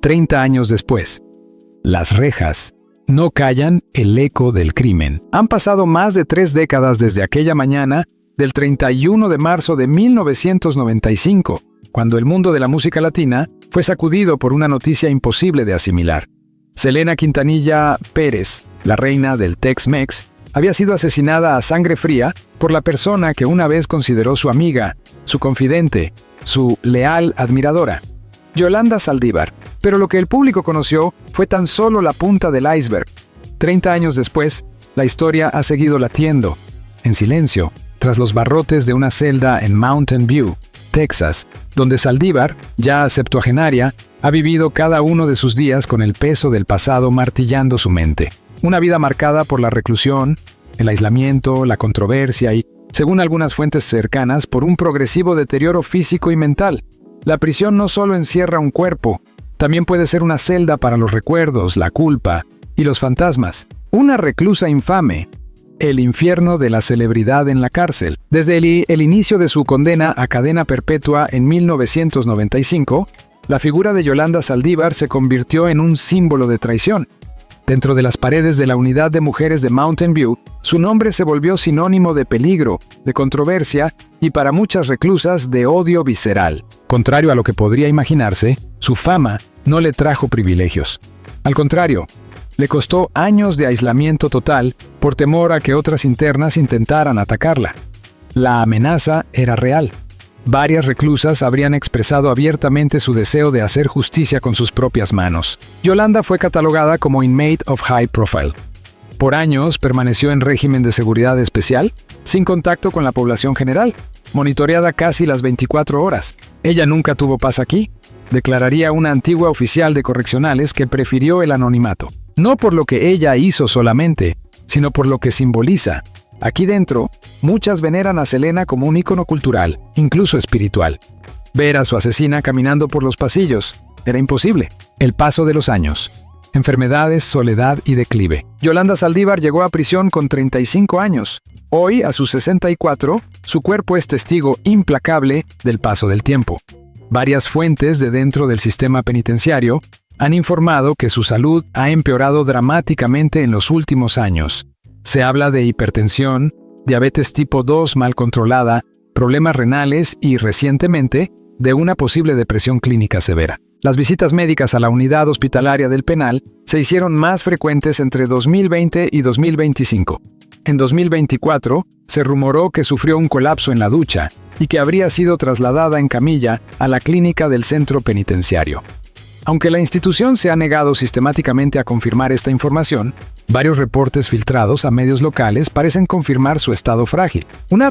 30 años después. Las rejas no callan el eco del crimen. Han pasado más de 3 décadas desde aquella mañana del 31 de marzo de 1995, cuando el mundo de la música latina fue sacudido por una noticia imposible de asimilar. Selena Quintanilla Pérez, la reina del Tex-Mex, había sido asesinada a sangre fría por la persona que una vez consideró su amiga, su confidente, su leal admiradora, Yolanda Saldívar. Pero lo que el público conoció fue tan solo la punta del iceberg. 30 años después, la historia ha seguido latiendo, en silencio, tras los barrotes de una celda en Mountain View, Texas, donde Saldívar, ya septuagenaria, ha vivido cada uno de sus días con el peso del pasado martillando su mente. Una vida marcada por la reclusión, el aislamiento, la controversia y, según algunas fuentes cercanas, por un progresivo deterioro físico y mental. La prisión no solo encierra un cuerpo, también puede ser una celda para los recuerdos, la culpa y los fantasmas. Una reclusa infame, el infierno de la celebridad en la cárcel. Desde el inicio de su condena a cadena perpetua en 1995, la figura de Yolanda Saldívar se convirtió en un símbolo de traición. Dentro de las paredes de la unidad de mujeres de Mountain View, su nombre se volvió sinónimo de peligro, de controversia y para muchas reclusas de odio visceral. Contrario a lo que podría imaginarse, su fama no le trajo privilegios. Al contrario, le costó años de aislamiento total por temor a que otras internas intentaran atacarla. La amenaza era real. Varias reclusas habrían expresado abiertamente su deseo de hacer justicia con sus propias manos. Yolanda fue catalogada como inmate of high profile. Por años permaneció en régimen de seguridad especial, sin contacto con la población general, monitoreada casi las 24 horas. Ella nunca tuvo paz aquí, declararía una antigua oficial de correccionales que prefirió el anonimato. No por lo que ella hizo solamente, sino por lo que simboliza. Aquí dentro, muchas veneran a Selena como un ícono cultural, incluso espiritual. Ver a su asesina caminando por los pasillos era imposible. El paso de los años. Enfermedades, soledad y declive. Yolanda Saldívar llegó a prisión con 35 años. Hoy, a sus 64, su cuerpo es testigo implacable del paso del tiempo. Varias fuentes de dentro del sistema penitenciario han informado que su salud ha empeorado dramáticamente en los últimos años. Se habla de hipertensión, diabetes tipo 2 mal controlada, problemas renales y, recientemente, de una posible depresión clínica severa. Las visitas médicas a la unidad hospitalaria del penal se hicieron más frecuentes entre 2020 y 2025. En 2024, se rumoró que sufrió un colapso en la ducha y que habría sido trasladada en camilla a la clínica del centro penitenciario. Aunque la institución se ha negado sistemáticamente a confirmar esta información, varios reportes filtrados a medios locales parecen confirmar su estado frágil. Una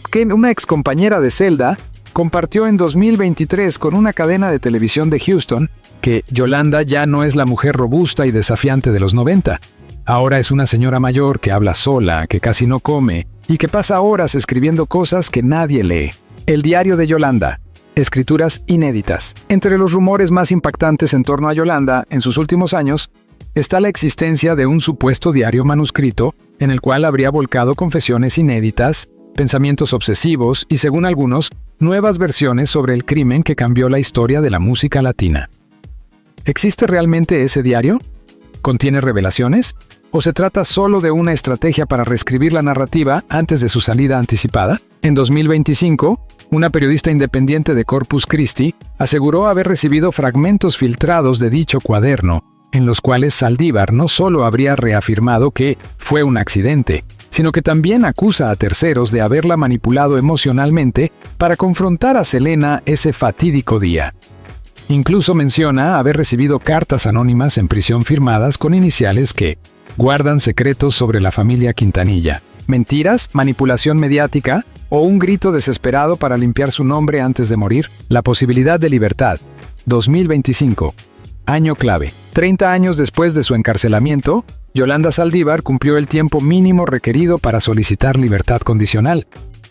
excompañera de celda compartió en 2023 con una cadena de televisión de Houston que Yolanda ya no es la mujer robusta y desafiante de los 90. Ahora es una señora mayor que habla sola, que casi no come y que pasa horas escribiendo cosas que nadie lee. El diario de Yolanda. Escrituras inéditas. Entre los rumores más impactantes en torno a Yolanda en sus últimos años está la existencia de un supuesto diario manuscrito en el cual habría volcado confesiones inéditas, pensamientos obsesivos y, según algunos, nuevas versiones sobre el crimen que cambió la historia de la música latina. ¿Existe realmente ese diario? ¿Contiene revelaciones? ¿O se trata solo de una estrategia para reescribir la narrativa antes de su salida anticipada? En 2025, una periodista independiente de Corpus Christi aseguró haber recibido fragmentos filtrados de dicho cuaderno, en los cuales Saldívar no solo habría reafirmado que fue un accidente, sino que también acusa a terceros de haberla manipulado emocionalmente para confrontar a Selena ese fatídico día. Incluso menciona haber recibido cartas anónimas en prisión firmadas con iniciales que guardan secretos sobre la familia Quintanilla. ¿Mentiras? ¿Manipulación mediática? ¿O un grito desesperado para limpiar su nombre antes de morir? La posibilidad de libertad. 2025. Año clave. 30 años después de su encarcelamiento, Yolanda Saldívar cumplió el tiempo mínimo requerido para solicitar libertad condicional.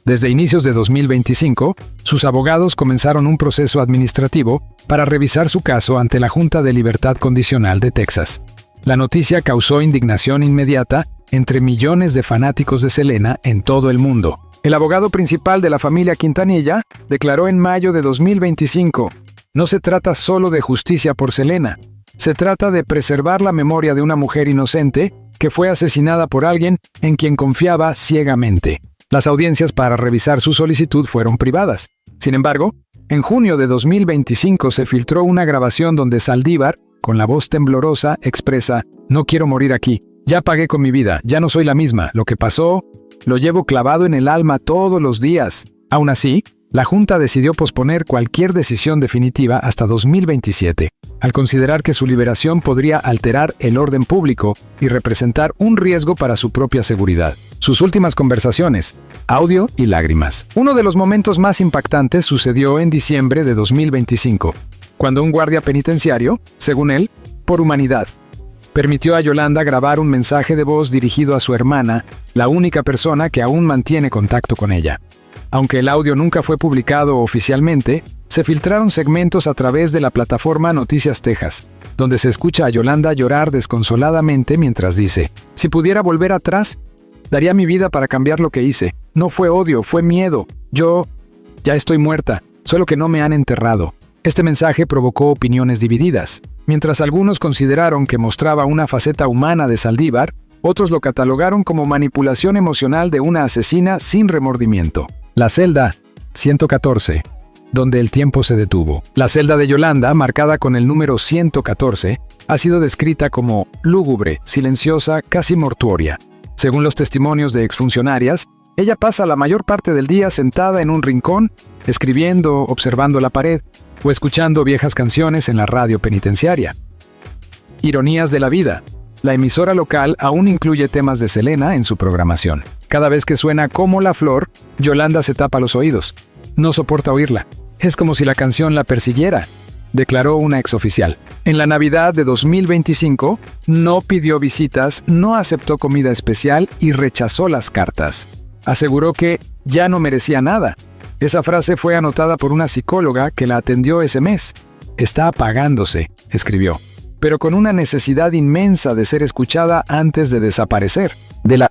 Desde inicios de 2025, sus abogados comenzaron un proceso administrativo para revisar su caso ante la Junta de Libertad Condicional de Texas. La noticia causó indignación inmediata entre millones de fanáticos de Selena en todo el mundo. El abogado principal de la familia Quintanilla declaró en mayo de 2025: no se trata solo de justicia por Selena, Se trata de preservar la memoria de una mujer inocente que fue asesinada por alguien en quien confiaba ciegamente. Las audiencias para revisar su solicitud fueron privadas. Sin embargo, en junio de 2025 se filtró una grabación donde Saldívar, con la voz temblorosa, expresa: «No quiero morir aquí. Ya pagué con mi vida. Ya no soy la misma. Lo que pasó, lo llevo clavado en el alma todos los días». Aún así, la Junta decidió posponer cualquier decisión definitiva hasta 2027, al considerar que su liberación podría alterar el orden público y representar un riesgo para su propia seguridad. Sus últimas conversaciones, audio y lágrimas. Uno de los momentos más impactantes sucedió en diciembre de 2025, cuando un guardia penitenciario, según él, por humanidad, permitió a Yolanda grabar un mensaje de voz dirigido a su hermana, la única persona que aún mantiene contacto con ella. Aunque el audio nunca fue publicado oficialmente, se filtraron segmentos a través de la plataforma Noticias Texas, donde se escucha a Yolanda llorar desconsoladamente mientras dice: «Si pudiera volver atrás, daría mi vida para cambiar lo que hice. No fue odio, fue miedo. Yo ya estoy muerta, solo que no me han enterrado». Este mensaje provocó opiniones divididas. Mientras algunos consideraron que mostraba una faceta humana de Saldívar, otros lo catalogaron como manipulación emocional de una asesina sin remordimiento. La celda 114, donde el tiempo se detuvo. La celda de Yolanda, marcada con el número 114, ha sido descrita como lúgubre, silenciosa, casi mortuoria. Según los testimonios de exfuncionarias, ella pasa la mayor parte del día sentada en un rincón, escribiendo, observando la pared o escuchando viejas canciones en la radio penitenciaria. Ironías de la vida. La emisora local aún incluye temas de Selena en su programación. Cada vez que suena Como la Flor, Yolanda se tapa los oídos. No soporta oírla. Es como si la canción la persiguiera, declaró una exoficial. En la Navidad de 2025, no pidió visitas, no aceptó comida especial y rechazó las cartas. Aseguró que ya no merecía nada. Esa frase fue anotada por una psicóloga que la atendió ese mes. «Está apagándose», escribió, pero con una necesidad inmensa de ser escuchada antes de desaparecer. De la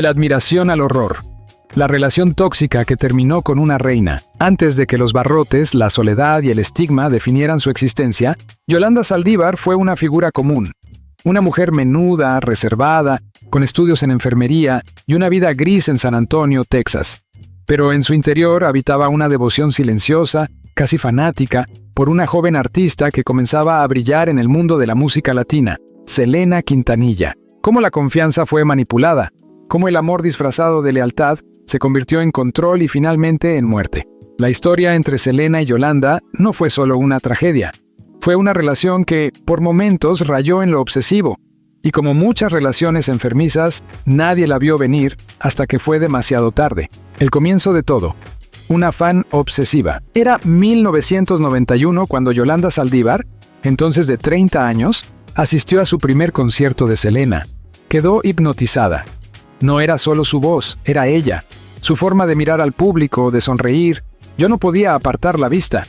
admiración al horror. La relación tóxica que terminó con una reina. Antes de que los barrotes, la soledad y el estigma definieran su existencia, Yolanda Saldívar fue una figura común. Una mujer menuda, reservada, con estudios en enfermería y una vida gris en San Antonio, Texas. Pero en su interior habitaba una devoción silenciosa, casi fanática, por una joven artista que comenzaba a brillar en el mundo de la música latina, Selena Quintanilla. Cómo la confianza fue manipulada, cómo el amor disfrazado de lealtad se convirtió en control y finalmente en muerte. La historia entre Selena y Yolanda no fue solo una tragedia. Fue una relación que, por momentos, rayó en lo obsesivo. Y como muchas relaciones enfermizas, nadie la vio venir hasta que fue demasiado tarde. El comienzo de todo. Una fan obsesiva. Era 1991 cuando Yolanda Saldívar, entonces de 30 años, asistió a su primer concierto de Selena. Quedó hipnotizada. No era solo su voz, era ella. Su forma de mirar al público, de sonreír. Yo no podía apartar la vista.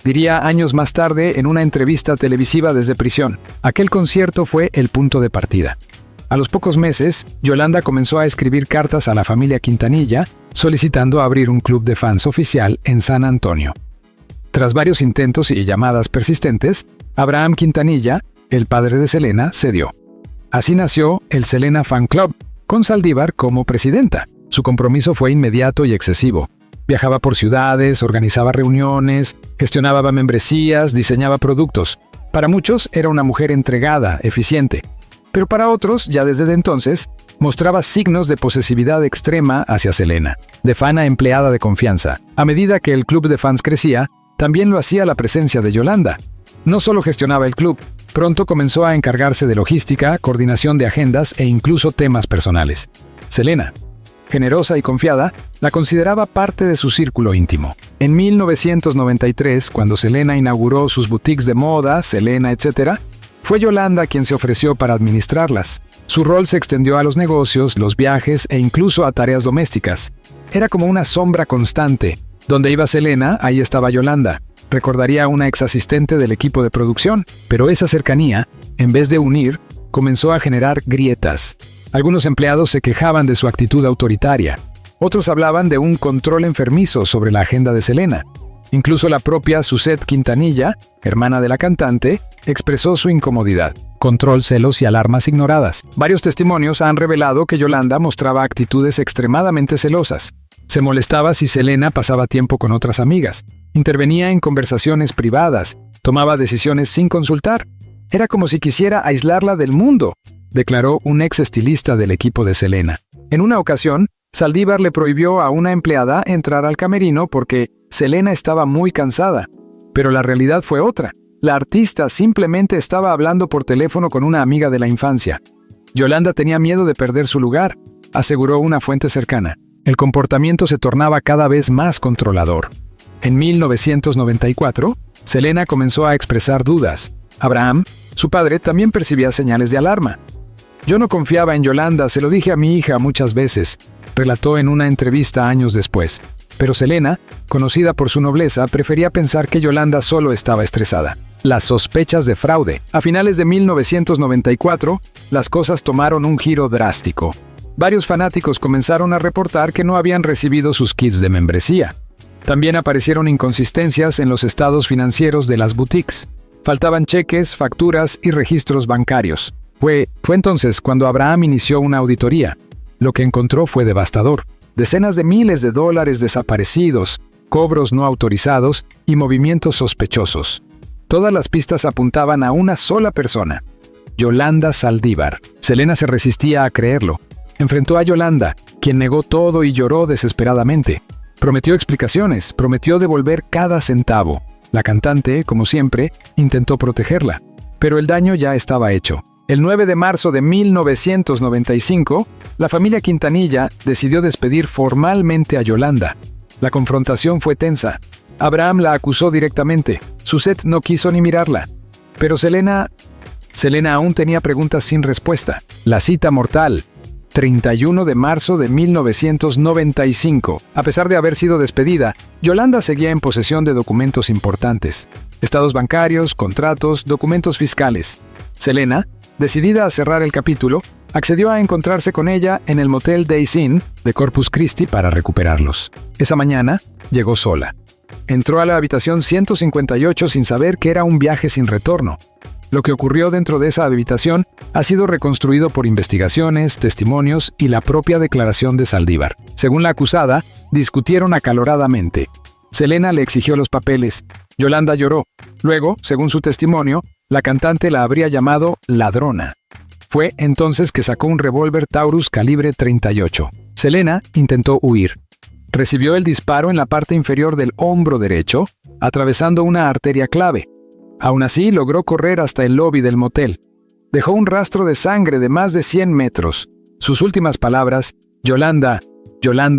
Diría años más tarde en una entrevista televisiva desde prisión. Aquel concierto fue el punto de partida. A los pocos meses, Yolanda comenzó a escribir cartas a la familia Quintanilla, solicitando abrir un club de fans oficial en San Antonio. Tras varios intentos y llamadas persistentes, Abraham Quintanilla, el padre de Selena, cedió. Así nació el Selena Fan Club, con Saldívar como presidenta. Su compromiso fue inmediato y excesivo. Viajaba por ciudades, organizaba reuniones, gestionaba membresías, diseñaba productos. Para muchos era una mujer entregada, eficiente. Pero para otros, ya desde entonces, mostraba signos de posesividad extrema hacia Selena, de fan a empleada de confianza. A medida que el club de fans crecía, también lo hacía la presencia de Yolanda. No solo gestionaba el club, pronto comenzó a encargarse de logística, coordinación de agendas e incluso temas personales. Selena, generosa y confiada, la consideraba parte de su círculo íntimo. En 1993, cuando Selena inauguró sus boutiques de moda, Selena, etc., fue Yolanda quien se ofreció para administrarlas. Su rol se extendió a los negocios, los viajes e incluso a tareas domésticas. Era como una sombra constante. Donde iba Selena, ahí estaba Yolanda. Recordaría a una exasistente del equipo de producción, pero esa cercanía, en vez de unir, comenzó a generar grietas. Algunos empleados se quejaban de su actitud autoritaria. Otros hablaban de un control enfermizo sobre la agenda de Selena. Incluso la propia Suzette Quintanilla, hermana de la cantante, expresó su incomodidad. Control, celos y alarmas ignoradas. Varios testimonios han revelado que Yolanda mostraba actitudes extremadamente celosas. Se molestaba si Selena pasaba tiempo con otras amigas. Intervenía en conversaciones privadas. Tomaba decisiones sin consultar. Era como si quisiera aislarla del mundo, declaró un ex estilista del equipo de Selena. En una ocasión, Saldívar le prohibió a una empleada entrar al camerino porque Selena estaba muy cansada. Pero la realidad fue otra. La artista simplemente estaba hablando por teléfono con una amiga de la infancia. Yolanda tenía miedo de perder su lugar, aseguró una fuente cercana. El comportamiento se tornaba cada vez más controlador. En 1994, Selena comenzó a expresar dudas. Abraham, su padre, también percibía señales de alarma. Yo no confiaba en Yolanda, se lo dije a mi hija muchas veces, relató en una entrevista años después. Pero Selena, conocida por su nobleza, prefería pensar que Yolanda solo estaba estresada. Las sospechas de fraude. A finales de 1994, las cosas tomaron un giro drástico. Varios fanáticos comenzaron a reportar que no habían recibido sus kits de membresía. También aparecieron inconsistencias en los estados financieros de las boutiques. Faltaban cheques, facturas y registros bancarios. Fue entonces cuando Abraham inició una auditoría. Lo que encontró fue devastador. Decenas de miles de dólares desaparecidos, cobros no autorizados y movimientos sospechosos. Todas las pistas apuntaban a una sola persona, Yolanda Saldívar. Selena se resistía a creerlo. Enfrentó a Yolanda, quien negó todo y lloró desesperadamente. Prometió explicaciones, prometió devolver cada centavo. La cantante, como siempre, intentó protegerla, pero el daño ya estaba hecho. El 9 de marzo de 1995, la familia Quintanilla decidió despedir formalmente a Yolanda. La confrontación fue tensa. Abraham la acusó directamente. Suzette no quiso ni mirarla. Pero Selena aún tenía preguntas sin respuesta. La cita mortal. 31 de marzo de 1995. A pesar de haber sido despedida, Yolanda seguía en posesión de documentos importantes. Estados bancarios, contratos, documentos fiscales. Selena, decidida a cerrar el capítulo, accedió a encontrarse con ella en el motel Days Inn de Corpus Christi para recuperarlos. Esa mañana, llegó sola. Entró a la habitación 158 sin saber que era un viaje sin retorno. Lo que ocurrió dentro de esa habitación ha sido reconstruido por investigaciones, testimonios y la propia declaración de Saldívar. Según la acusada, discutieron acaloradamente. Selena le exigió los papeles. Yolanda lloró. Luego, según su testimonio, la cantante la habría llamado ladrona. Fue entonces que sacó un revólver Taurus calibre 38. Selena intentó huir. Recibió el disparo en la parte inferior del hombro derecho, atravesando una arteria clave. Aún así, logró correr hasta el lobby del motel. Dejó un rastro de sangre de más de 100 metros. Sus últimas palabras, Yolanda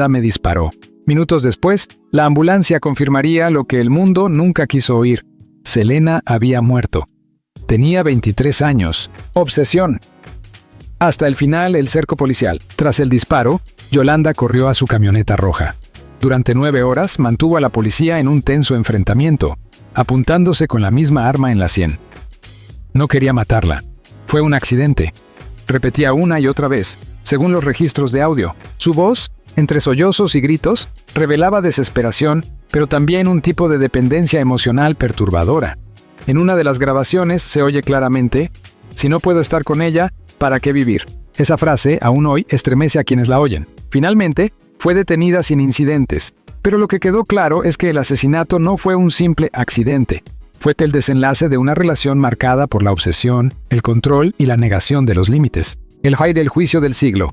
me disparó. Minutos después, la ambulancia confirmaría lo que el mundo nunca quiso oír. Selena había muerto. Tenía 23 años. Obsesión. Hasta el final, el cerco policial. Tras el disparo, Yolanda corrió a su camioneta roja. Durante 9 horas mantuvo a la policía en un tenso enfrentamiento, apuntándose con la misma arma en la sien. No quería matarla. Fue un accidente. Repetía una y otra vez, según los registros de audio. Su voz, entre sollozos y gritos, revelaba desesperación, pero también un tipo de dependencia emocional perturbadora. En una de las grabaciones se oye claramente, «Si no puedo estar con ella, ¿para qué vivir?». Esa frase, aún hoy, estremece a quienes la oyen. Finalmente, fue detenida sin incidentes, pero lo que quedó claro es que el asesinato no fue un simple accidente. Fue el desenlace de una relación marcada por la obsesión, el control y la negación de los límites. El juicio del siglo.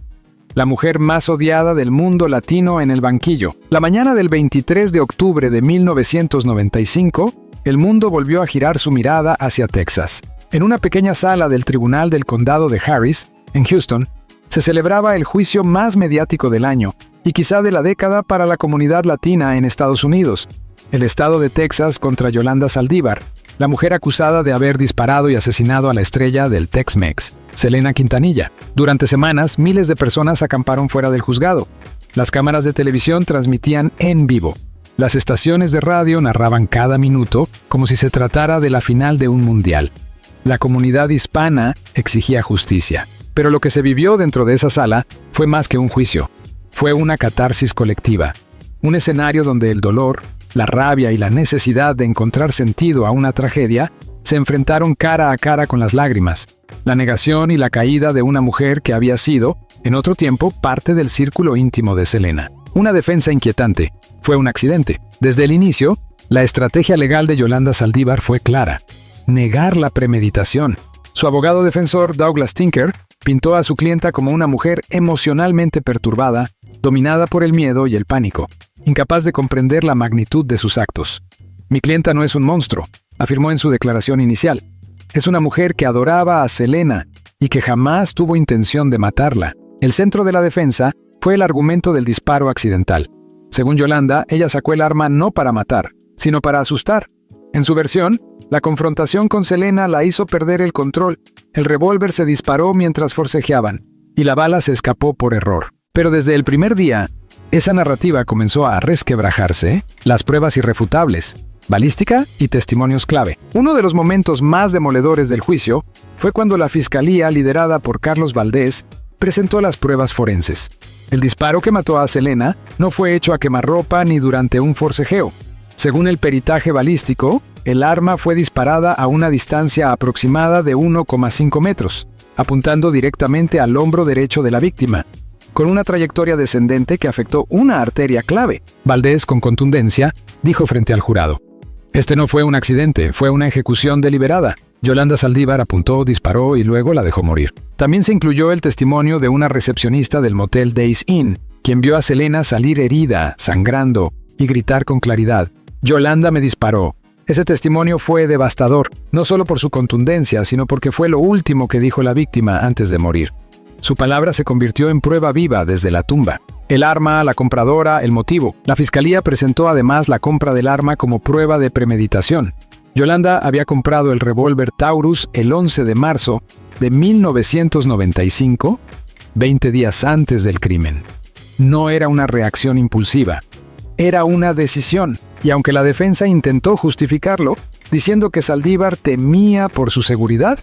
La mujer más odiada del mundo latino en el banquillo. La mañana del 23 de octubre de 1995, el mundo volvió a girar su mirada hacia Texas. En una pequeña sala del Tribunal del Condado de Harris, en Houston, se celebraba el juicio más mediático del año y quizá de la década para la comunidad latina en Estados Unidos. El estado de Texas contra Yolanda Saldívar, la mujer acusada de haber disparado y asesinado a la estrella del Tex-Mex, Selena Quintanilla. Durante semanas, miles de personas acamparon fuera del juzgado. Las cámaras de televisión transmitían en vivo. Las estaciones de radio narraban cada minuto como si se tratara de la final de un mundial. La comunidad hispana exigía justicia. Pero lo que se vivió dentro de esa sala fue más que un juicio. Fue una catarsis colectiva. Un escenario donde el dolor, la rabia y la necesidad de encontrar sentido a una tragedia se enfrentaron cara a cara con las lágrimas, la negación y la caída de una mujer que había sido, en otro tiempo, parte del círculo íntimo de Selena. Una defensa inquietante. Fue un accidente. Desde el inicio, la estrategia legal de Yolanda Saldívar fue clara: negar la premeditación. Su abogado defensor, Douglas Tinker, pintó a su clienta como una mujer emocionalmente perturbada, dominada por el miedo y el pánico, incapaz de comprender la magnitud de sus actos. «Mi clienta no es un monstruo», afirmó en su declaración inicial. «Es una mujer que adoraba a Selena y que jamás tuvo intención de matarla». El centro de la defensa fue el argumento del disparo accidental. Según Yolanda, ella sacó el arma no para matar, sino para asustar. En su versión, la confrontación con Selena la hizo perder el control. El revólver se disparó mientras forcejeaban, y la bala se escapó por error. Pero desde el primer día, esa narrativa comenzó a resquebrajarse. Las pruebas irrefutables, balística y testimonios clave. Uno de los momentos más demoledores del juicio fue cuando la fiscalía, liderada por Carlos Valdés, presentó las pruebas forenses. El disparo que mató a Selena no fue hecho a quemarropa ni durante un forcejeo. Según el peritaje balístico, el arma fue disparada a una distancia aproximada de 1,5 metros, apuntando directamente al hombro derecho de la víctima, con una trayectoria descendente que afectó una arteria clave. Valdés, con contundencia, dijo frente al jurado: «Este no fue un accidente, fue una ejecución deliberada». Yolanda Saldívar apuntó, disparó y luego la dejó morir. También se incluyó el testimonio de una recepcionista del motel Days Inn, quien vio a Selena salir herida, sangrando y gritar con claridad: «Yolanda me disparó». Ese testimonio fue devastador, no solo por su contundencia, sino porque fue lo último que dijo la víctima antes de morir. Su palabra se convirtió en prueba viva desde la tumba. El arma, la compradora, el motivo. La fiscalía presentó además la compra del arma como prueba de premeditación. Yolanda había comprado el revólver Taurus el 11 de marzo de 1995, 20 días antes del crimen. No era una reacción impulsiva, era una decisión, y aunque la defensa intentó justificarlo, diciendo que Saldívar temía por su seguridad,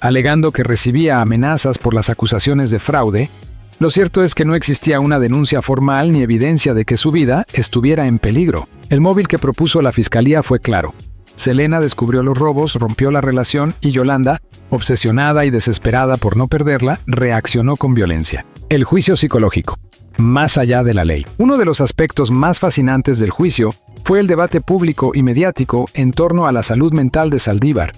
alegando que recibía amenazas por las acusaciones de fraude, lo cierto es que no existía una denuncia formal ni evidencia de que su vida estuviera en peligro. El móvil que propuso la fiscalía fue claro. Selena descubrió los robos, rompió la relación y Yolanda, obsesionada y desesperada por no perderla, reaccionó con violencia. El juicio psicológico. Más allá de la ley. Uno de los aspectos más fascinantes del juicio fue el debate público y mediático en torno a la salud mental de Saldívar.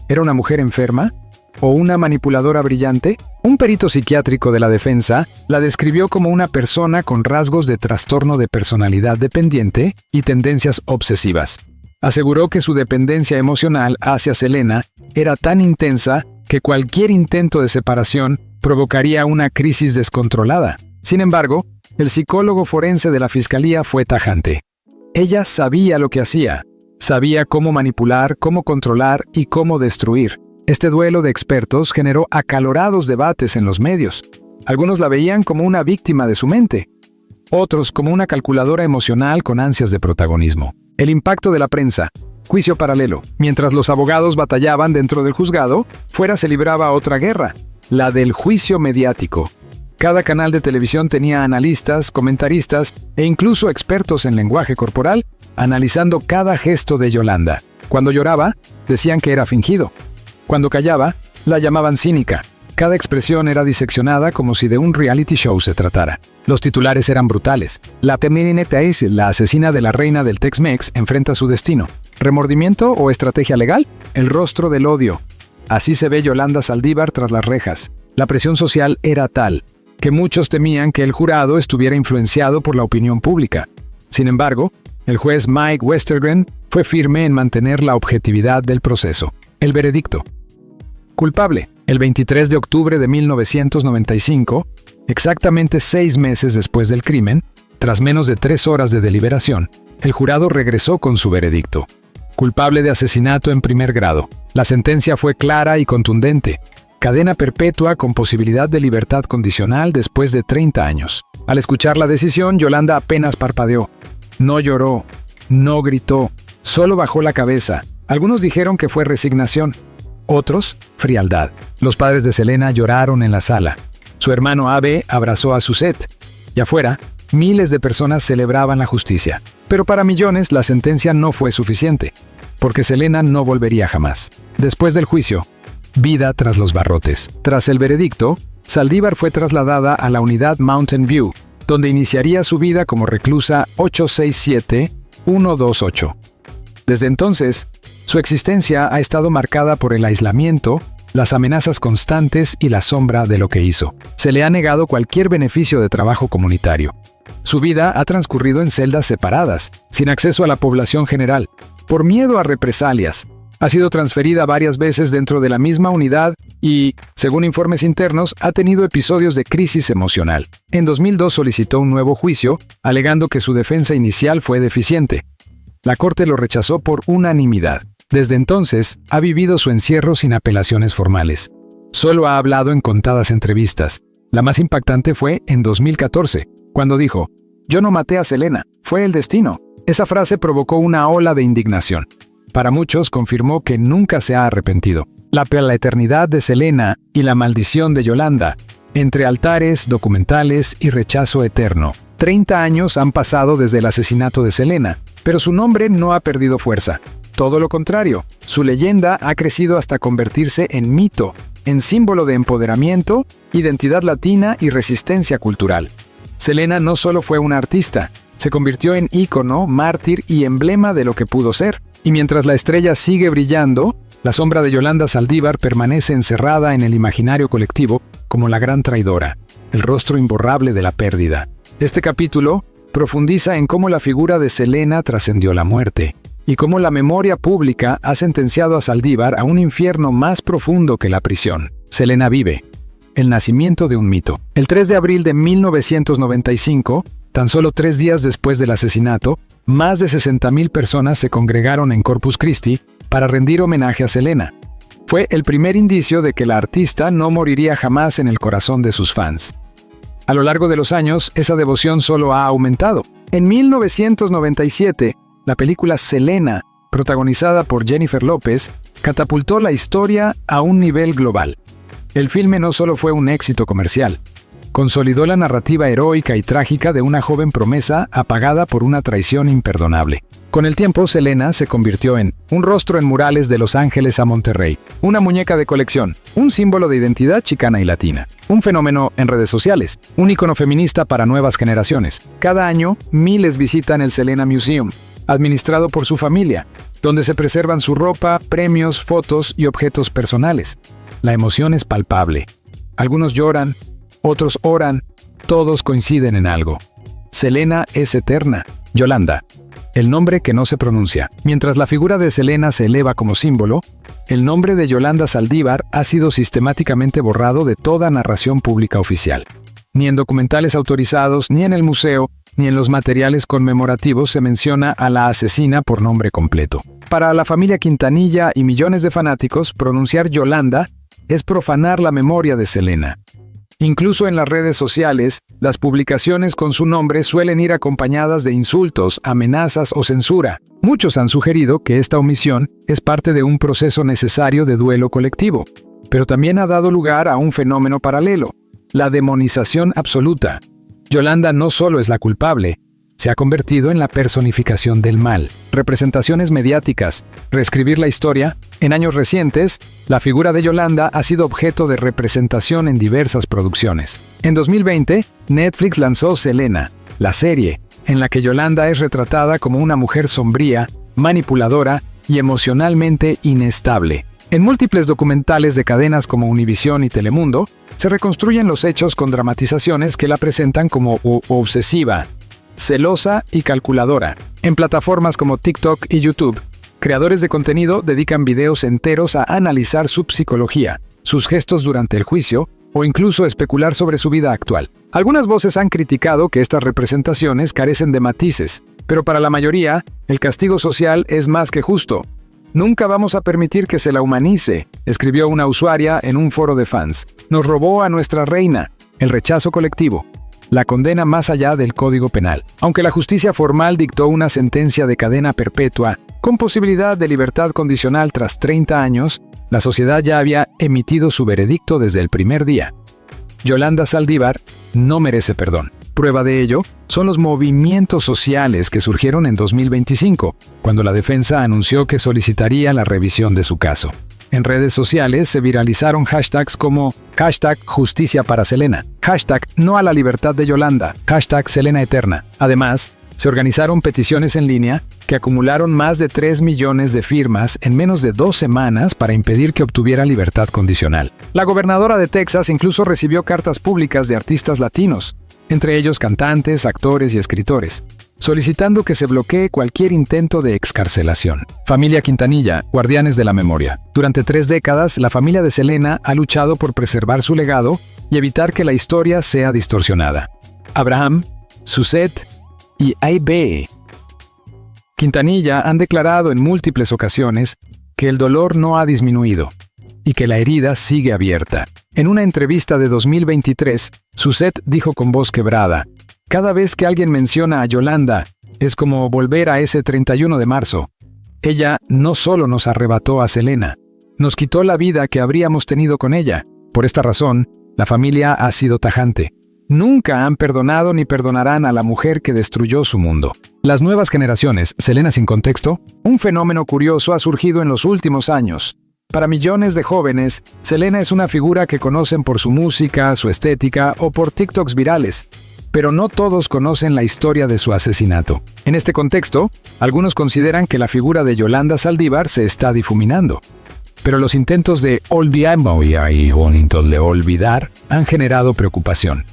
¿Era una mujer enferma? ¿O una manipuladora brillante? Un perito psiquiátrico de la defensa la describió como una persona con rasgos de trastorno de personalidad dependiente y tendencias obsesivas. Aseguró que su dependencia emocional hacia Selena era tan intensa que cualquier intento de separación provocaría una crisis descontrolada. Sin embargo, el psicólogo forense de la fiscalía fue tajante. Ella sabía lo que hacía, sabía cómo manipular, cómo controlar y cómo destruir. Este duelo de expertos generó acalorados debates en los medios. Algunos la veían como una víctima de su mente, otros como una calculadora emocional con ansias de protagonismo. El impacto de la prensa. Juicio paralelo. Mientras los abogados batallaban dentro del juzgado, fuera se libraba otra guerra, la del juicio mediático. Cada canal de televisión tenía analistas, comentaristas e incluso expertos en lenguaje corporal analizando cada gesto de Yolanda. Cuando lloraba, decían que era fingido. Cuando callaba, la llamaban cínica. Cada expresión era diseccionada como si de un reality show se tratara. Los titulares eran brutales. La Terminine Tays, la asesina de la reina del Tex-Mex, enfrenta su destino. ¿Remordimiento o estrategia legal? El rostro del odio. Así se ve Yolanda Saldívar tras las rejas. La presión social era tal que muchos temían que el jurado estuviera influenciado por la opinión pública. Sin embargo, el juez Mike Westergren fue firme en mantener la objetividad del proceso. El veredicto. Culpable. El 23 de octubre de 1995, exactamente 6 meses después del crimen, tras menos de 3 horas de deliberación, el jurado regresó con su veredicto. Culpable de asesinato en primer grado. La sentencia fue clara y contundente. Cadena perpetua con posibilidad de libertad condicional después de 30 años. Al escuchar la decisión, Yolanda apenas parpadeó. No lloró, no gritó, solo bajó la cabeza. Algunos dijeron que fue resignación. Otros, frialdad. Los padres de Selena lloraron en la sala. Su hermano Abe abrazó a Suzette. Y afuera, miles de personas celebraban la justicia. Pero para millones la sentencia no fue suficiente, porque Selena no volvería jamás. Después del juicio, vida tras los barrotes. Tras el veredicto, Saldívar fue trasladada a la unidad Mountain View, donde iniciaría su vida como reclusa 867128. Desde entonces, su existencia ha estado marcada por el aislamiento, las amenazas constantes y la sombra de lo que hizo. Se le ha negado cualquier beneficio de trabajo comunitario. Su vida ha transcurrido en celdas separadas, sin acceso a la población general, por miedo a represalias. Ha sido transferida varias veces dentro de la misma unidad y, según informes internos, ha tenido episodios de crisis emocional. En 2002 solicitó un nuevo juicio, alegando que su defensa inicial fue deficiente. La Corte lo rechazó por unanimidad. Desde entonces, ha vivido su encierro sin apelaciones formales. Solo ha hablado en contadas entrevistas. La más impactante fue en 2014, cuando dijo: «Yo no maté a Selena, fue el destino». Esa frase provocó una ola de indignación. Para muchos confirmó que nunca se ha arrepentido. La eternidad de Selena y la maldición de Yolanda, entre altares, documentales y rechazo eterno. 30 años han pasado desde el asesinato de Selena, pero su nombre no ha perdido fuerza. Todo lo contrario, su leyenda ha crecido hasta convertirse en mito, en símbolo de empoderamiento, identidad latina y resistencia cultural. Selena no solo fue una artista, se convirtió en ícono, mártir y emblema de lo que pudo ser. Y mientras la estrella sigue brillando, la sombra de Yolanda Saldívar permanece encerrada en el imaginario colectivo como la gran traidora, el rostro imborrable de la pérdida. Este capítulo profundiza en cómo la figura de Selena trascendió la muerte, y cómo la memoria pública ha sentenciado a Saldívar a un infierno más profundo que la prisión. Selena vive. El nacimiento de un mito. El 3 de abril de 1995, tan solo 3 días después del asesinato, más de 60,000 personas se congregaron en Corpus Christi para rendir homenaje a Selena. Fue el primer indicio de que la artista no moriría jamás en el corazón de sus fans. A lo largo de los años, esa devoción solo ha aumentado. En 1997, la película Selena, protagonizada por Jennifer López, catapultó la historia a un nivel global. El filme no solo fue un éxito comercial, consolidó la narrativa heroica y trágica de una joven promesa apagada por una traición imperdonable. Con el tiempo, Selena se convirtió en un rostro en murales de Los Ángeles a Monterrey, una muñeca de colección, un símbolo de identidad chicana y latina, un fenómeno en redes sociales, un ícono feminista para nuevas generaciones. Cada año, miles visitan el Selena Museum, administrado por su familia, donde se preservan su ropa, premios, fotos y objetos personales. La emoción es palpable. Algunos lloran, otros oran, todos coinciden en algo. Selena es eterna. Yolanda, el nombre que no se pronuncia. Mientras la figura de Selena se eleva como símbolo, el nombre de Yolanda Saldívar ha sido sistemáticamente borrado de toda narración pública oficial. Ni en documentales autorizados, ni en el museo, ni en los materiales conmemorativos se menciona a la asesina por nombre completo. Para la familia Quintanilla y millones de fanáticos, pronunciar Yolanda es profanar la memoria de Selena. Incluso en las redes sociales, las publicaciones con su nombre suelen ir acompañadas de insultos, amenazas o censura. Muchos han sugerido que esta omisión es parte de un proceso necesario de duelo colectivo, pero también ha dado lugar a un fenómeno paralelo, la demonización absoluta. Yolanda no solo es la culpable, se ha convertido en la personificación del mal. Representaciones mediáticas, reescribir la historia. En años recientes, la figura de Yolanda ha sido objeto de representación en diversas producciones. En 2020, Netflix lanzó Selena, la serie, en la que Yolanda es retratada como una mujer sombría, manipuladora y emocionalmente inestable. En múltiples documentales de cadenas como Univisión y Telemundo, se reconstruyen los hechos con dramatizaciones que la presentan como obsesiva, celosa y calculadora. En plataformas como TikTok y YouTube, creadores de contenido dedican videos enteros a analizar su psicología, sus gestos durante el juicio o incluso especular sobre su vida actual. Algunas voces han criticado que estas representaciones carecen de matices, pero para la mayoría, el castigo social es más que justo. Nunca vamos a permitir que se la humanice, escribió una usuaria en un foro de fans. Nos robó a nuestra reina. El rechazo colectivo. La condena más allá del Código Penal. Aunque la justicia formal dictó una sentencia de cadena perpetua, con posibilidad de libertad condicional tras 30 años, la sociedad ya había emitido su veredicto desde el primer día. Yolanda Saldívar no merece perdón. Prueba de ello son los movimientos sociales que surgieron en 2025, cuando la defensa anunció que solicitaría la revisión de su caso. En redes sociales se viralizaron hashtags como #Justicia para Selena, #No a la libertad de Yolanda, #Selena Eterna. Además, se organizaron peticiones en línea que acumularon más de 3 millones de firmas en menos de 2 semanas para impedir que obtuviera libertad condicional. La gobernadora de Texas incluso recibió cartas públicas de artistas latinos, entre ellos cantantes, actores y escritores, solicitando que se bloquee cualquier intento de excarcelación. Familia Quintanilla, guardianes de la memoria. Durante 3 décadas, la familia de Selena ha luchado por preservar su legado y evitar que la historia sea distorsionada. Abraham, Suzette y A.B. Quintanilla han declarado en múltiples ocasiones que el dolor no ha disminuido y que la herida sigue abierta. En una entrevista de 2023, Suzette dijo con voz quebrada: "Cada vez que alguien menciona a Yolanda, es como volver a ese 31 de marzo. Ella no solo nos arrebató a Selena, nos quitó la vida que habríamos tenido con ella. Por esta razón, la familia ha sido tajante. Nunca han perdonado ni perdonarán a la mujer que destruyó su mundo". Las nuevas generaciones, Selena sin contexto, un fenómeno curioso ha surgido en los últimos años. Para millones de jóvenes, Selena es una figura que conocen por su música, su estética o por TikToks virales, pero no todos conocen la historia de su asesinato. En este contexto, algunos consideran que la figura de Yolanda Saldívar se está difuminando. Pero los intentos de olvidar han generado preocupación.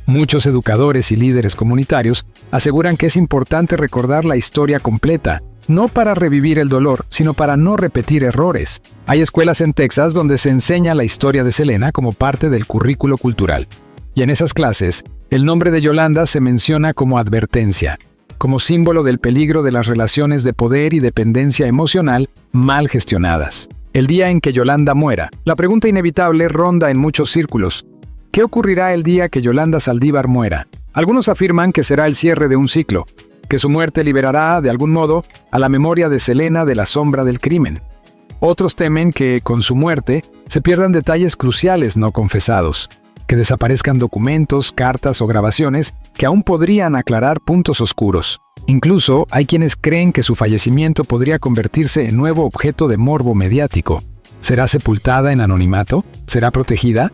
Muchos educadores y líderes comunitarios aseguran que es importante recordar la historia completa, no para revivir el dolor, sino para no repetir errores. Hay escuelas en Texas donde se enseña la historia de Selena como parte del currículo cultural. Y en esas clases, el nombre de Yolanda se menciona como advertencia, como símbolo del peligro de las relaciones de poder y dependencia emocional mal gestionadas. El día en que Yolanda muera, la pregunta inevitable ronda en muchos círculos. ¿Qué ocurrirá el día que Yolanda Saldívar muera? Algunos afirman que será el cierre de un ciclo, que su muerte liberará, de algún modo, a la memoria de Selena de la sombra del crimen. Otros temen que, con su muerte, se pierdan detalles cruciales no confesados, que desaparezcan documentos, cartas o grabaciones que aún podrían aclarar puntos oscuros. Incluso hay quienes creen que su fallecimiento podría convertirse en nuevo objeto de morbo mediático. ¿Será sepultada en anonimato? ¿Será protegida?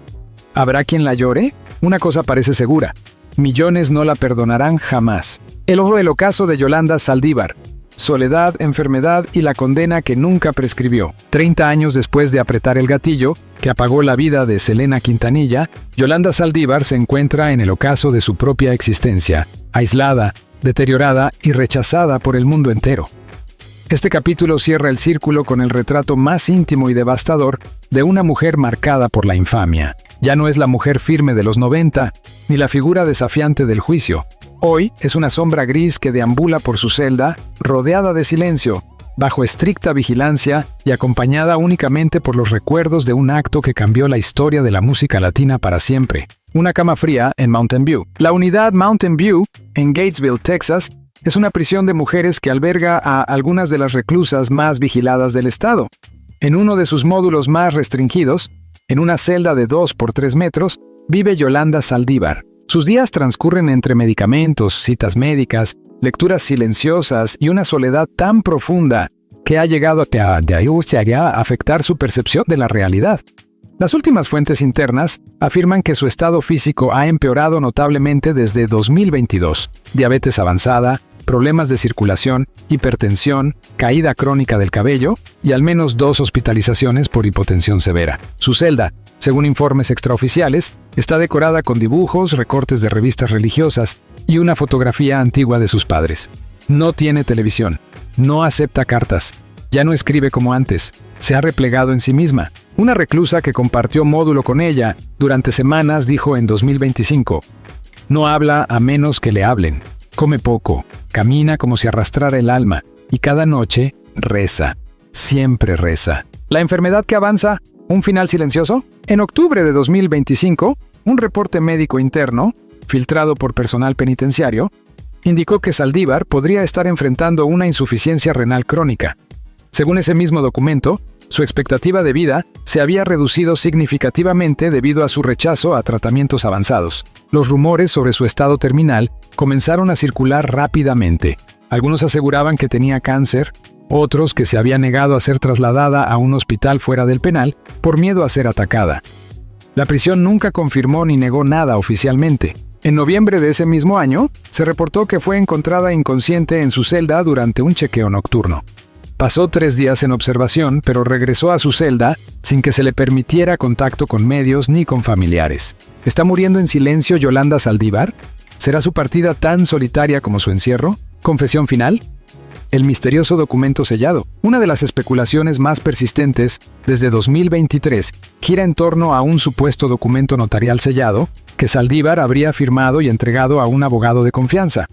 ¿Habrá quien la llore? Una cosa parece segura: millones no la perdonarán jamás. El ocaso de Yolanda Saldívar. Soledad, enfermedad y la condena que nunca prescribió. 30 años después de apretar el gatillo que apagó la vida de Selena Quintanilla, Yolanda Saldívar se encuentra en el ocaso de su propia existencia, aislada, deteriorada y rechazada por el mundo entero. Este capítulo cierra el círculo con el retrato más íntimo y devastador de una mujer marcada por la infamia. Ya no es la mujer firme de los 90, ni la figura desafiante del juicio. Hoy es una sombra gris que deambula por su celda, rodeada de silencio, bajo estricta vigilancia y acompañada únicamente por los recuerdos de un acto que cambió la historia de la música latina para siempre. Una cama fría en Mountain View. La unidad Mountain View, en Gatesville, Texas, es una prisión de mujeres que alberga a algunas de las reclusas más vigiladas del estado. En uno de sus módulos más restringidos, en una celda de 2 por 3 metros, vive Yolanda Saldívar. Sus días transcurren entre medicamentos, citas médicas, lecturas silenciosas y una soledad tan profunda que ha llegado a afectar su percepción de la realidad. Las últimas fuentes internas afirman que su estado físico ha empeorado notablemente desde 2022. Diabetes avanzada, problemas de circulación, hipertensión, caída crónica del cabello y al menos 2 hospitalizaciones por hipotensión severa. Su celda, según informes extraoficiales, está decorada con dibujos, recortes de revistas religiosas y una fotografía antigua de sus padres. No tiene televisión, no acepta cartas, ya no escribe como antes, se ha replegado en sí misma. Una reclusa que compartió módulo con ella durante semanas dijo en 2025: "No habla a menos que le hablen, come poco, camina como si arrastrara el alma y cada noche reza, siempre reza". ¿La enfermedad que avanza? ¿Un final silencioso? En octubre de 2025, un reporte médico interno, filtrado por personal penitenciario, indicó que Saldívar podría estar enfrentando una insuficiencia renal crónica. Según ese mismo documento, Su expectativa de vida se había reducido significativamente debido a su rechazo a tratamientos avanzados. Los rumores sobre su estado terminal comenzaron a circular rápidamente. Algunos aseguraban que tenía cáncer, otros que se había negado a ser trasladada a un hospital fuera del penal por miedo a ser atacada. La prisión nunca confirmó ni negó nada oficialmente. En noviembre de ese mismo año, se reportó que fue encontrada inconsciente en su celda durante un chequeo nocturno. Pasó 3 días en observación, pero regresó a su celda sin que se le permitiera contacto con medios ni con familiares. ¿Está muriendo en silencio Yolanda Saldívar? ¿Será su partida tan solitaria como su encierro? ¿Confesión final? El misterioso documento sellado. Una de las especulaciones más persistentes desde 2023 gira en torno a un supuesto documento notarial sellado que Saldívar habría firmado y entregado a un abogado de confianza.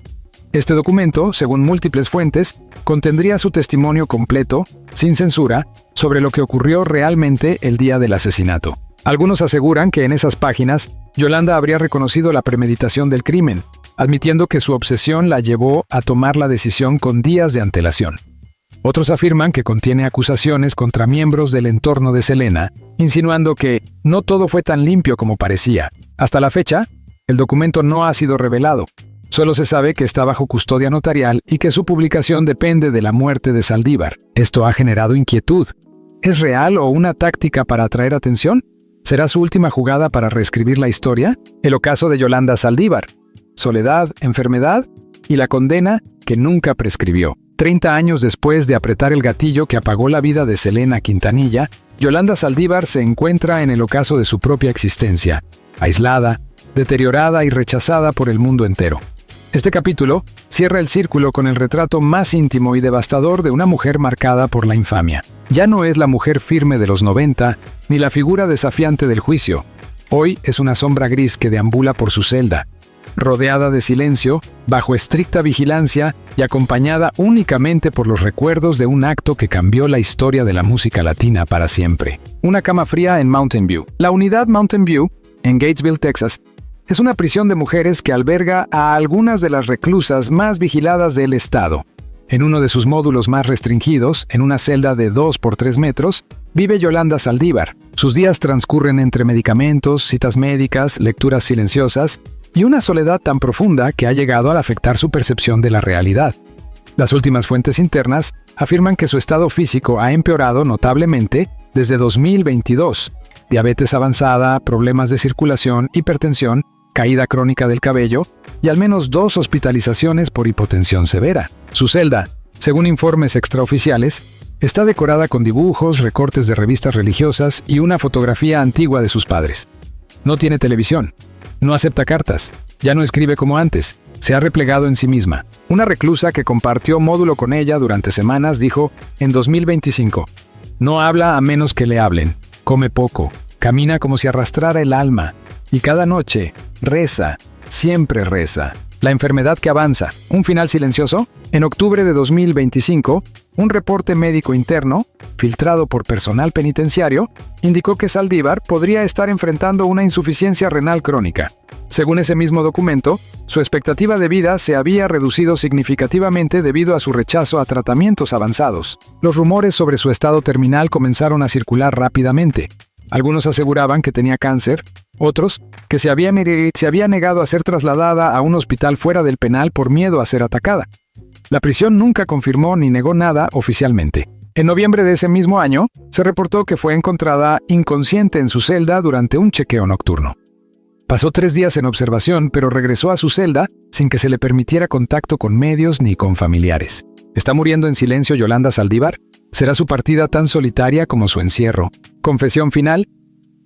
Este documento, según múltiples fuentes, contendría su testimonio completo, sin censura, sobre lo que ocurrió realmente el día del asesinato. Algunos aseguran que en esas páginas, Yolanda habría reconocido la premeditación del crimen, admitiendo que su obsesión la llevó a tomar la decisión con días de antelación. Otros afirman que contiene acusaciones contra miembros del entorno de Selena, insinuando que no todo fue tan limpio como parecía. Hasta la fecha, el documento no ha sido revelado. Solo se sabe que está bajo custodia notarial y que su publicación depende de la muerte de Saldívar. Esto ha generado inquietud. ¿Es real o una táctica para atraer atención? ¿Será su última jugada para reescribir la historia? El ocaso de Yolanda Saldívar. Soledad, enfermedad y la condena que nunca prescribió. 30 años después de apretar el gatillo que apagó la vida de Selena Quintanilla, Yolanda Saldívar se encuentra en el ocaso de su propia existencia, aislada, deteriorada y rechazada por el mundo entero. Este capítulo cierra el círculo con el retrato más íntimo y devastador de una mujer marcada por la infamia. Ya no es la mujer firme de los 90, ni la figura desafiante del juicio. Hoy es una sombra gris que deambula por su celda, rodeada de silencio, bajo estricta vigilancia y acompañada únicamente por los recuerdos de un acto que cambió la historia de la música latina para siempre. Una cama fría en Mountain View. La unidad Mountain View, en Gatesville, Texas, es una prisión de mujeres que alberga a algunas de las reclusas más vigiladas del estado. En uno de sus módulos más restringidos, en una celda de 2 por 3 metros, vive Yolanda Saldívar. Sus días transcurren entre medicamentos, citas médicas, lecturas silenciosas y una soledad tan profunda que ha llegado a afectar su percepción de la realidad. Las últimas fuentes internas afirman que su estado físico ha empeorado notablemente desde 2022. Diabetes avanzada, problemas de circulación, hipertensión, caída crónica del cabello y al menos 2 hospitalizaciones por hipotensión severa. Su celda, según informes extraoficiales, está decorada con dibujos, recortes de revistas religiosas y una fotografía antigua de sus padres. No tiene televisión, no acepta cartas, ya no escribe como antes, se ha replegado en sí misma. Una reclusa que compartió módulo con ella durante semanas dijo en 2025, no habla a menos que le hablen, come poco, camina como si arrastrara el alma, y cada noche reza, siempre reza. La enfermedad que avanza. ¿Un final silencioso? En octubre de 2025, un reporte médico interno, filtrado por personal penitenciario, indicó que Saldívar podría estar enfrentando una insuficiencia renal crónica. Según ese mismo documento, su expectativa de vida se había reducido significativamente debido a su rechazo a tratamientos avanzados. Los rumores sobre su estado terminal comenzaron a circular rápidamente. Algunos aseguraban que tenía cáncer, otros que se había negado a ser trasladada a un hospital fuera del penal por miedo a ser atacada. La prisión nunca confirmó ni negó nada oficialmente. En noviembre de ese mismo año, se reportó que fue encontrada inconsciente en su celda durante un chequeo nocturno. Pasó 3 días en observación, pero regresó a su celda sin que se le permitiera contacto con medios ni con familiares. ¿Está muriendo en silencio Yolanda Saldívar? ¿Será su partida tan solitaria como su encierro? Confesión final.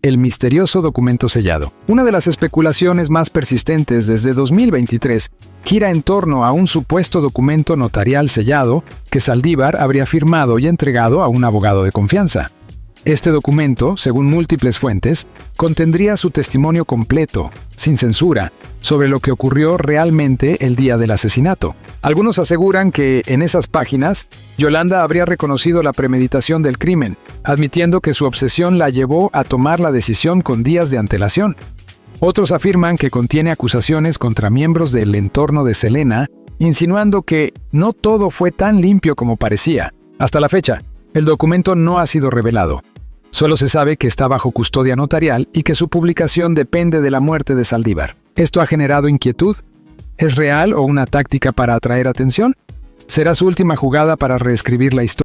El misterioso documento sellado. Una de las especulaciones más persistentes desde 2023 gira en torno a un supuesto documento notarial sellado que Saldívar habría firmado y entregado a un abogado de confianza. Este documento, según múltiples fuentes, contendría su testimonio completo, sin censura, sobre lo que ocurrió realmente el día del asesinato. Algunos aseguran que, en esas páginas, Yolanda habría reconocido la premeditación del crimen, admitiendo que su obsesión la llevó a tomar la decisión con días de antelación. Otros afirman que contiene acusaciones contra miembros del entorno de Selena, insinuando que no todo fue tan limpio como parecía. Hasta la fecha, El documento no ha sido revelado. Solo se sabe que está bajo custodia notarial y que su publicación depende de la muerte de Saldívar. ¿Esto ha generado inquietud? ¿Es real o una táctica para atraer atención? ¿Será su última jugada para reescribir la historia?